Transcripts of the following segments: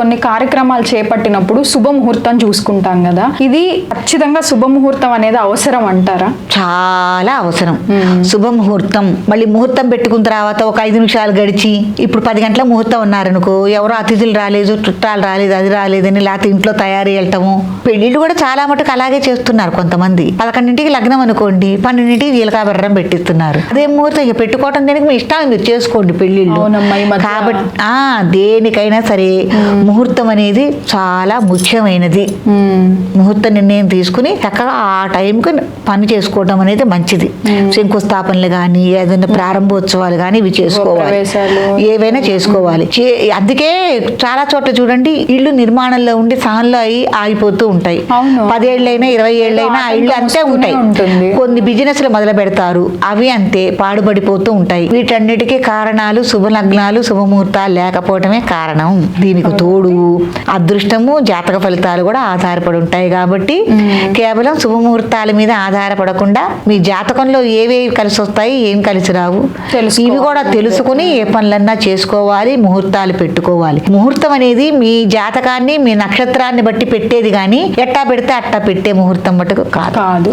కొన్ని కార్యక్రమాలు చేపట్టినప్పుడు శుభముహూర్తం చూసుకుంటాం కదా, ఇది ఖచ్చితంగా శుభముహూర్తం అనేది అవసరం అంటారా? చాలా అవసరం. శుభముహూర్తం మళ్ళీ ముహూర్తం పెట్టుకున్న తర్వాత ఒక 5 నిమిషాలు గడిచి ఇప్పుడు 10 గంటల ముహూర్తం ఉన్నారనుకో, ఎవరో అతిథులు రాలేదు, చుట్టాలు రాలేదు, అది రాలేదని లేకపోతే ఇంట్లో తయారీ వెళ్ళటము. పెళ్లిళ్ళు కూడా చాలా మటుకు అలాగే చేస్తున్నారు కొంతమంది. 11ంటికి లగ్నం అనుకోండి, 12ంటికి జీలకా బెర్రం పెట్టిస్తున్నారు. అదే ముహూర్తం ఇక పెట్టుకోవటం దేనికి మీ ఇష్టాన్ని మీరు చేసుకోండి పెళ్లిళ్ళు. కాబట్టి దేనికైనా సరే ముహూర్తం అనేది చాలా ముఖ్యమైనది. ముహూర్త నిర్ణయం తీసుకుని చక్కగా ఆ టైంకి పని చేసుకోవడం అనేది మంచిది. శంకుస్థాపనలు కానీ ఏదైనా ప్రారంభోత్సవాలు కానీ ఇవి చేసుకోవాలి, ఏవైనా చేసుకోవాలి. అందుకే చాలా చోట్ల చూడండి ఇల్లు నిర్మాణంలో ఉండి సహంలో అయి ఆగిపోతూ ఉంటాయి. 10 ఏళ్ళైనా 20 ఏళ్ళైనా ఆ ఇళ్ళు అంతే ఉంటాయి. కొన్ని బిజినెస్లు మొదలు పెడతారు, అవి అంతే పాడుబడిపోతూ ఉంటాయి. వీటన్నిటికీ కారణాలు శుభలగ్నాలు శుభముహూర్తాలు లేకపోవడమే కారణం. దీనికి తోడు అదృష్టము జాతక ఫలితాలు కూడా ఆధారపడి ఉంటాయి. కాబట్టి కేవలం శుభముహూర్తాల మీద ఆధారపడకుండా మీ జాతకంలో ఏవేవి కలిసి వస్తాయి, ఏం కలిసి రావు, ఇవి కూడా తెలుసుకుని ఏ పనులన్నా చేసుకోవాలి, ముహూర్తాలు పెట్టుకోవాలి. ముహూర్తం అనేది మీ జాతకాన్ని మీ నక్షత్రాన్ని బట్టి పెట్టేది కానీ ఎట్టా పెడితే అట్టా పెట్టే ముహూర్తం మటుకు కాదు.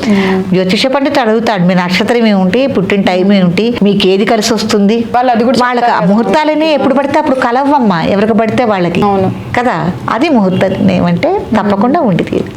జ్యోతిష పండితుడు అడుగుతాడు మీ నక్షత్రం ఏమిటి, పుట్టిన టైం ఏమిటి, మీకు ఏది కలిసి వస్తుంది. వాళ్ళకి ఆ ముహూర్తాలని ఎప్పుడు పడితే అప్పుడు కలవమ్మా, ఎవరికి పడితే వాళ్ళకి కదా. అది ముహూర్తం ఏమంటే తప్పకుండా ఉండి తీరు.